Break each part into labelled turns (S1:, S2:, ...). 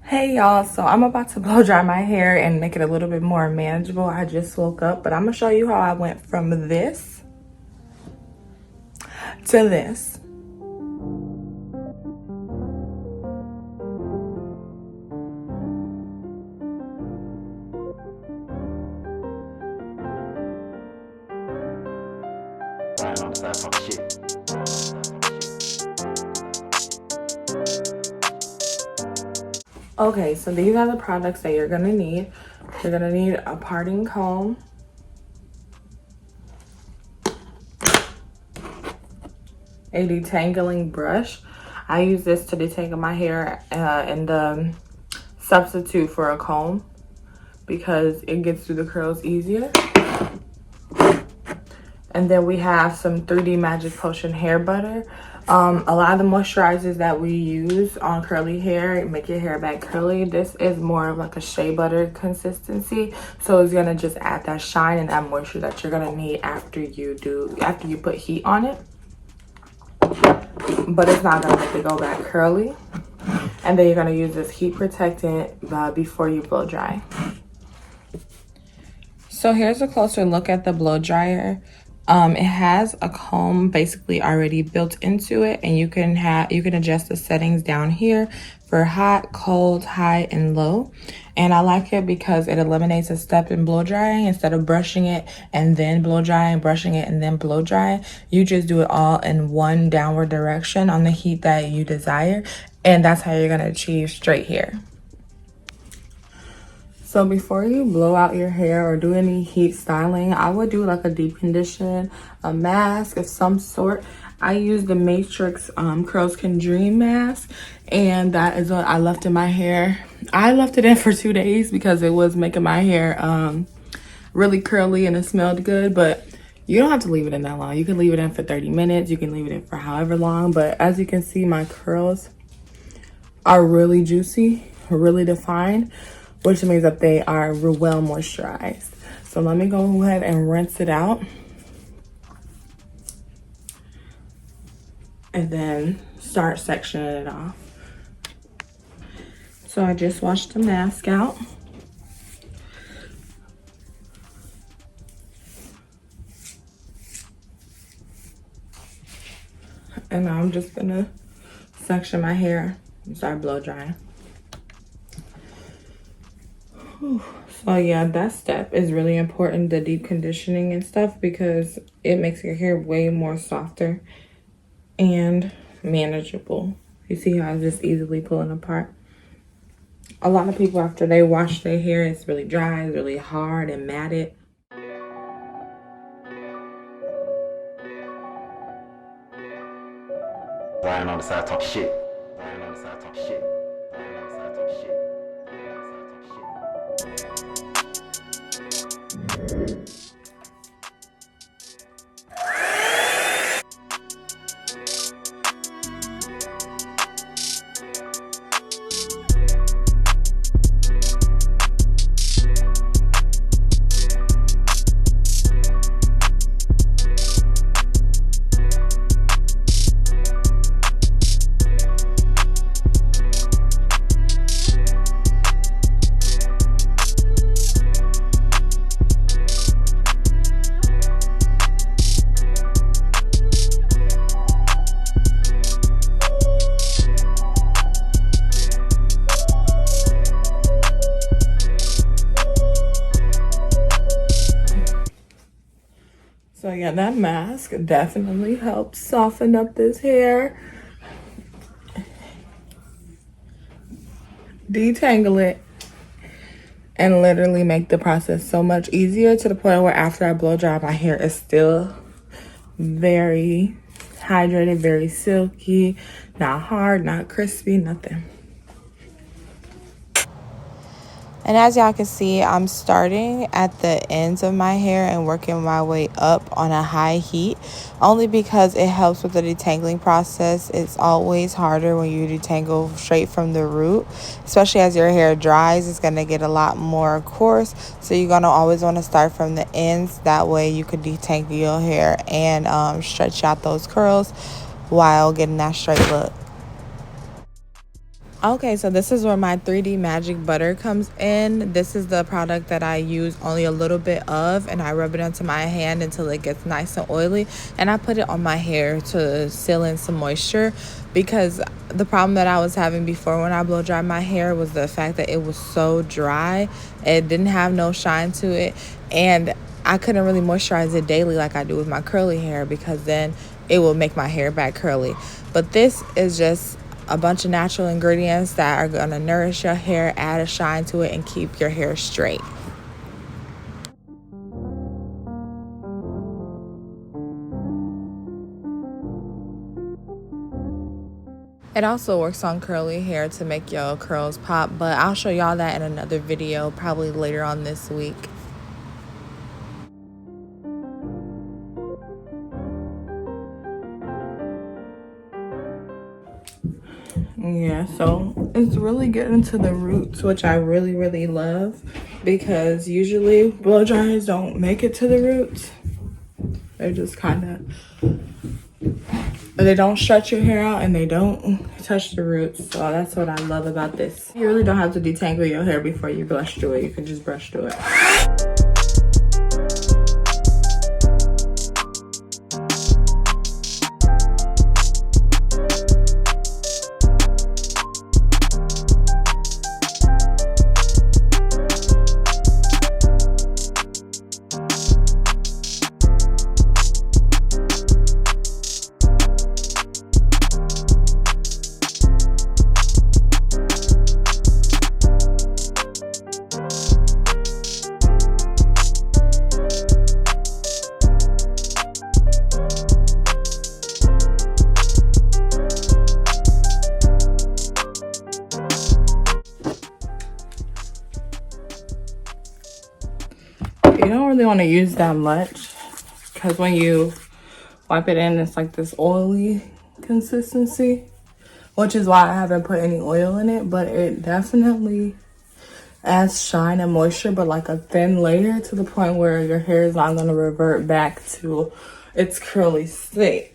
S1: Hey y'all, so I'm about to blow dry my hair and make it a little bit more manageable. I just woke up, but I'm gonna show you how I went from this to this. Okay, so these are the products that you're gonna need. You're gonna need a parting comb, a detangling brush. I use this to detangle my hair and substitute for a comb because it gets through the curls easier. And then we have some 3D Magic Potion hair butter. A lot of the moisturizers that we use on curly hair make your hair back curly. This is more of like a shea butter consistency, so it's gonna just add that shine and that moisture that you're gonna need after you put heat on it. But it's not gonna make it go back curly. And then you're gonna use this heat protectant before you blow dry. So here's a closer look at the blow dryer. It has a comb basically already built into it, and you can adjust the settings down here for hot, cold, high, and low. And I like it because it eliminates a step in blow drying. Instead of brushing it and then blow drying, brushing it and then blow drying, you just do it all in one downward direction on the heat that you desire, and that's how you're gonna achieve straight hair. So before you blow out your hair or do any heat styling, I would do like a deep condition, a mask of some sort. I use the Matrix Curls Can Dream mask, and that is what I left in my hair. I left it in for 2 days because it was making my hair really curly and it smelled good, but you don't have to leave it in that long. You can leave it in for 30 minutes. You can leave it in for however long, but as you can see, my curls are really juicy, really defined, which means that they are well moisturized. So let me go ahead and rinse it out. And then start sectioning it off. So I just washed the mask out. And now I'm just gonna section my hair and start blow drying. So yeah, that step is really important, the deep conditioning and stuff, because it makes your hair way more softer and manageable. You see how it's just easily pulling apart? A lot of people, after they wash their hair, it's really dry, it's really hard and matted.
S2: Lying on the side talk shit. Lying on the side talk shit. Lying on the side talk shit.
S1: So yeah, that mask definitely helps soften up this hair. Detangle it and literally make the process so much easier, to the point where after I blow dry, my hair is still very hydrated, very silky, not hard, not crispy, nothing.
S3: And as y'all can see, I'm starting at the ends of my hair and working my way up on a high heat, only because it helps with the detangling process. It's always harder when you detangle straight from the root, especially as your hair dries. It's going to get a lot more coarse, so you're going to always want to start from the ends. That way you can detangle your hair and stretch out those curls while getting that straight look. Okay, so this is where my 3D Magic Butter comes in. This is the product that I use only a little bit of, and I rub it onto my hand until it gets nice and oily. And I put it on my hair to seal in some moisture, because the problem that I was having before when I blow dried my hair was the fact that it was so dry. It didn't have no shine to it, and I couldn't really moisturize it daily like I do with my curly hair, because then it will make my hair back curly. But this is just a bunch of natural ingredients that are going to nourish your hair, add a shine to it, and keep your hair straight. It also works on curly hair to make your curls pop, but I'll show y'all that in another video probably later on this week.
S1: Yeah, so it's really getting to the roots, which I really love, because usually blow dryers don't make it to the roots. They just kind of, they don't stretch your hair out and they don't touch the roots. So that's what I love about this. You really don't have to detangle your hair before you brush through it. You can just brush through it. You don't really want to use that much, because when you wipe it in, it's like this oily consistency, which is why I haven't put any oil in it. But it definitely adds shine and moisture, but like a thin layer, to the point where your hair is not going to revert back to its curly state.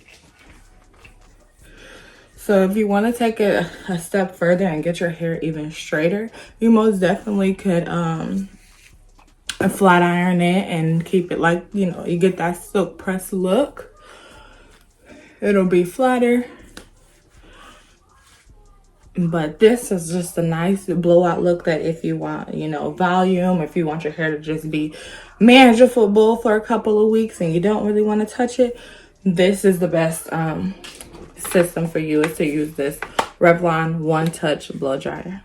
S1: So if you want to take it a step further and get your hair even straighter, you most definitely could flat iron it and keep it like, you know, you get that silk press look. It'll be flatter. But this is just a nice blowout look that if you want, you know, volume, if you want your hair to just be manageable for a couple of weeks and you don't really want to touch it, this is the best system for you, is to use this Revlon One Touch blow dryer.